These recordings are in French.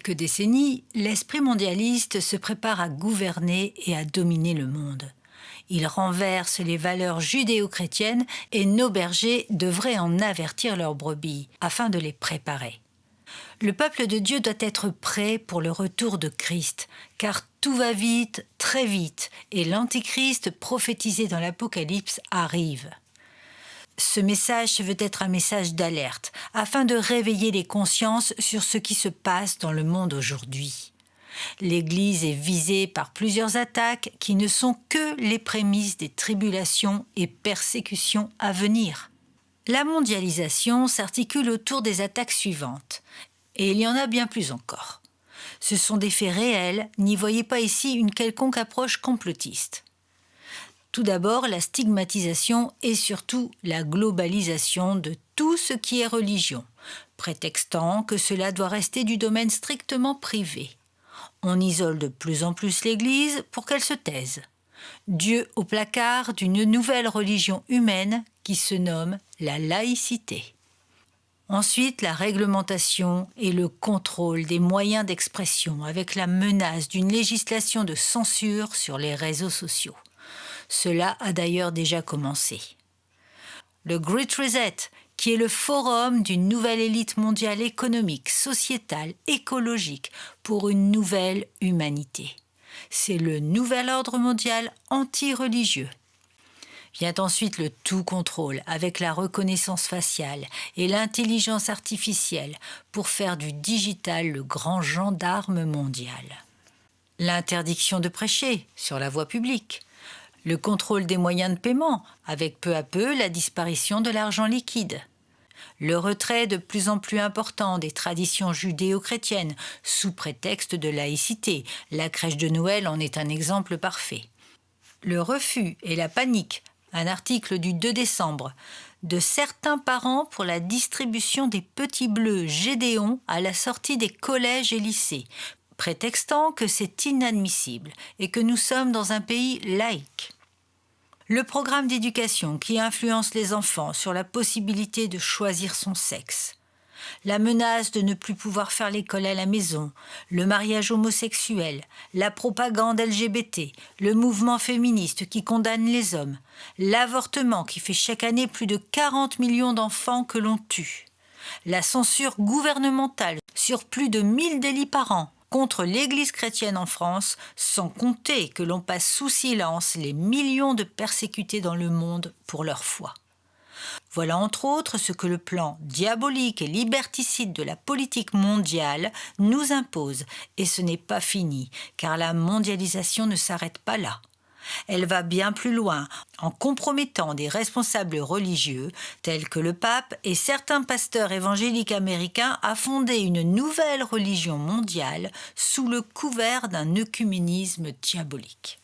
quelques décennies, l'esprit mondialiste se prépare à gouverner et à dominer le monde. Il renverse les valeurs judéo-chrétiennes et nos bergers devraient en avertir leurs brebis afin de les préparer. Le peuple de Dieu doit être prêt pour le retour de Christ, car tout va vite, très vite, et l'Antichrist prophétisé dans l'Apocalypse arrive. Ce message se veut être un message d'alerte, afin de réveiller les consciences sur ce qui se passe dans le monde aujourd'hui. L'Église est visée par plusieurs attaques qui ne sont que les prémices des tribulations et persécutions à venir. La mondialisation s'articule autour des attaques suivantes, et il y en a bien plus encore. Ce sont des faits réels, n'y voyez pas ici une quelconque approche complotiste. Tout d'abord, la stigmatisation et surtout la globalisation de tout ce qui est religion, prétextant que cela doit rester du domaine strictement privé. On isole de plus en plus l'Église pour qu'elle se taise. Dieu au placard d'une nouvelle religion humaine qui se nomme la laïcité. Ensuite, la réglementation et le contrôle des moyens d'expression avec la menace d'une législation de censure sur les réseaux sociaux. Cela a d'ailleurs déjà commencé. Le Great Reset, qui est le forum d'une nouvelle élite mondiale économique, sociétale, écologique pour une nouvelle humanité. C'est le nouvel ordre mondial anti-religieux. Vient ensuite le tout-contrôle avec la reconnaissance faciale et l'intelligence artificielle pour faire du digital le grand gendarme mondial. L'interdiction de prêcher sur la voie publique. Le contrôle des moyens de paiement avec peu à peu la disparition de l'argent liquide. Le retrait de plus en plus important des traditions judéo-chrétiennes sous prétexte de laïcité. La crèche de Noël en est un exemple parfait. Le refus et la panique, un article du 2 décembre, de certains parents pour la distribution des petits bleus Gédéon à la sortie des collèges et lycées, prétextant que c'est inadmissible et que nous sommes dans un pays laïque. Le programme d'éducation qui influence les enfants sur la possibilité de choisir son sexe. La menace de ne plus pouvoir faire l'école à la maison, le mariage homosexuel, la propagande LGBT, le mouvement féministe qui condamne les hommes, l'avortement qui fait chaque année plus de 40 millions d'enfants que l'on tue, la censure gouvernementale sur plus de 1000 délits par an contre l'Église chrétienne en France, sans compter que l'on passe sous silence les millions de persécutés dans le monde pour leur foi. Voilà entre autres ce que le plan diabolique et liberticide de la politique mondiale nous impose. Et ce n'est pas fini, car la mondialisation ne s'arrête pas là. Elle va bien plus loin, en compromettant des responsables religieux, tels que le pape et certains pasteurs évangéliques américains, à fonder une nouvelle religion mondiale sous le couvert d'un œcuménisme diabolique.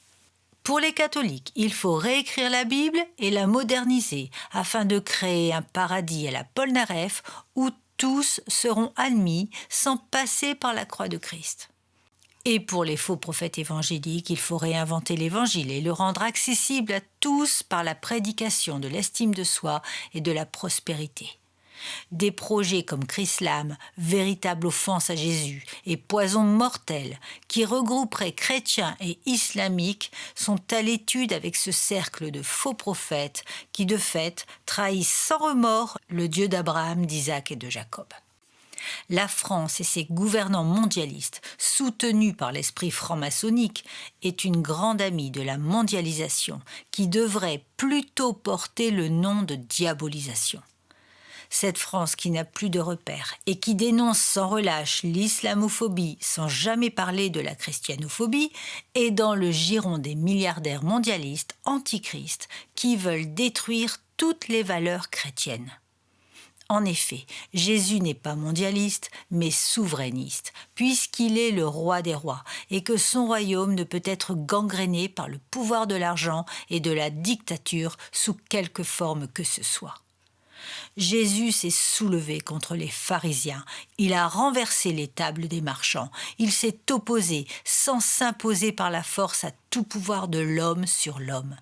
Pour les catholiques, il faut réécrire la Bible et la moderniser afin de créer un paradis à la Polnareff où tous seront admis sans passer par la croix de Christ. Et pour les faux prophètes évangéliques, il faut réinventer l'évangile et le rendre accessible à tous par la prédication de l'estime de soi et de la prospérité. Des projets comme Chrislam, véritable offense à Jésus, et Poison mortel, qui regrouperaient chrétiens et islamiques, sont à l'étude avec ce cercle de faux prophètes qui, de fait, trahissent sans remords le Dieu d'Abraham, d'Isaac et de Jacob. La France et ses gouvernants mondialistes, soutenus par l'esprit franc-maçonnique, est une grande amie de la mondialisation qui devrait plutôt porter le nom de diabolisation. Cette France qui n'a plus de repères et qui dénonce sans relâche l'islamophobie sans jamais parler de la christianophobie est dans le giron des milliardaires mondialistes antichrist qui veulent détruire toutes les valeurs chrétiennes. En effet, Jésus n'est pas mondialiste, mais souverainiste, puisqu'il est le roi des rois et que son royaume ne peut être gangréné par le pouvoir de l'argent et de la dictature sous quelque forme que ce soit. Jésus s'est soulevé contre les pharisiens, il a renversé les tables des marchands, il s'est opposé sans s'imposer par la force à tout pouvoir de l'homme sur l'homme.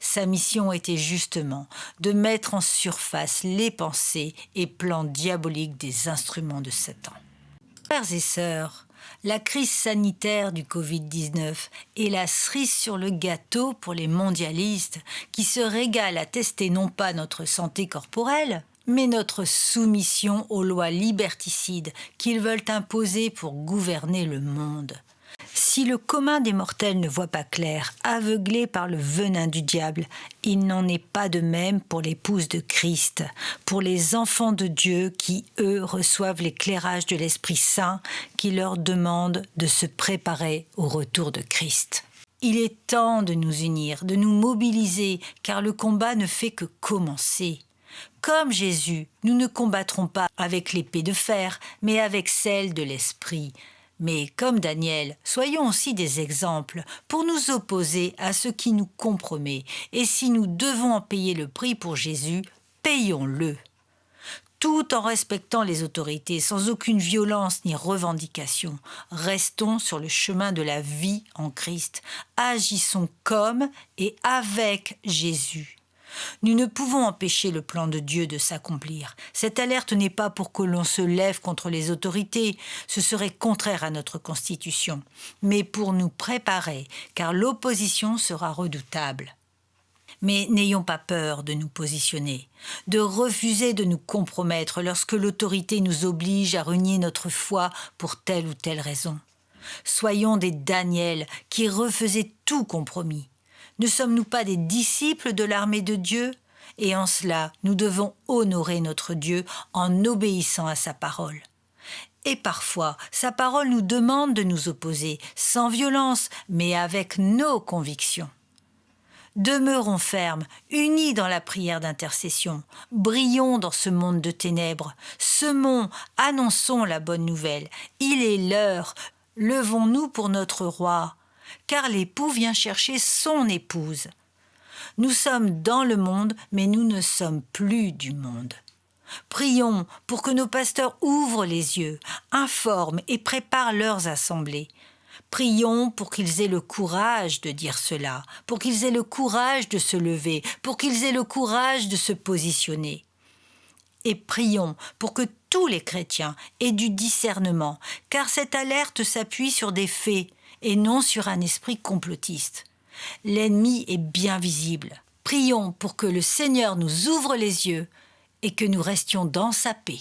Sa mission était justement de mettre en surface les pensées et plans diaboliques des instruments de Satan. Frères et sœurs, la crise sanitaire du Covid-19 est la cerise sur le gâteau pour les mondialistes qui se régalent à tester non pas notre santé corporelle, mais notre soumission aux lois liberticides qu'ils veulent imposer pour gouverner le monde. Si le commun des mortels ne voit pas clair, aveuglé par le venin du diable, il n'en est pas de même pour l'épouse de Christ, pour les enfants de Dieu qui, eux, reçoivent l'éclairage de l'Esprit Saint qui leur demande de se préparer au retour de Christ. Il est temps de nous unir, de nous mobiliser, car le combat ne fait que commencer. Comme Jésus, nous ne combattrons pas avec l'épée de fer, mais avec celle de l'Esprit. Mais comme Daniel, soyons aussi des exemples pour nous opposer à ce qui nous compromet. Et si nous devons en payer le prix pour Jésus, payons-le. Tout en respectant les autorités, sans aucune violence ni revendication, restons sur le chemin de la vie en Christ. Agissons comme et avec Jésus. Nous ne pouvons empêcher le plan de Dieu de s'accomplir. Cette alerte n'est pas pour que l'on se lève contre les autorités, ce serait contraire à notre Constitution, mais pour nous préparer, car l'opposition sera redoutable. Mais n'ayons pas peur de nous positionner, de refuser de nous compromettre lorsque l'autorité nous oblige à renier notre foi pour telle ou telle raison. Soyons des Daniel qui refaisaient tout compromis. Ne sommes-nous pas des disciples de l'armée de Dieu? Et en cela, nous devons honorer notre Dieu en obéissant à sa parole. Et parfois, sa parole nous demande de nous opposer, sans violence, mais avec nos convictions. Demeurons fermes, unis dans la prière d'intercession. Brillons dans ce monde de ténèbres. Semons, annonçons la bonne nouvelle. Il est l'heure. Levons-nous pour notre roi. Car l'époux vient chercher son épouse. Nous sommes dans le monde, mais nous ne sommes plus du monde. Prions pour que nos pasteurs ouvrent les yeux, informent et préparent leurs assemblées. Prions pour qu'ils aient le courage de dire cela, pour qu'ils aient le courage de se lever, pour qu'ils aient le courage de se positionner. Et prions pour que tous les chrétiens aient du discernement, car cette alerte s'appuie sur des faits, et non sur un esprit complotiste. L'ennemi est bien visible. Prions pour que le Seigneur nous ouvre les yeux et que nous restions dans sa paix.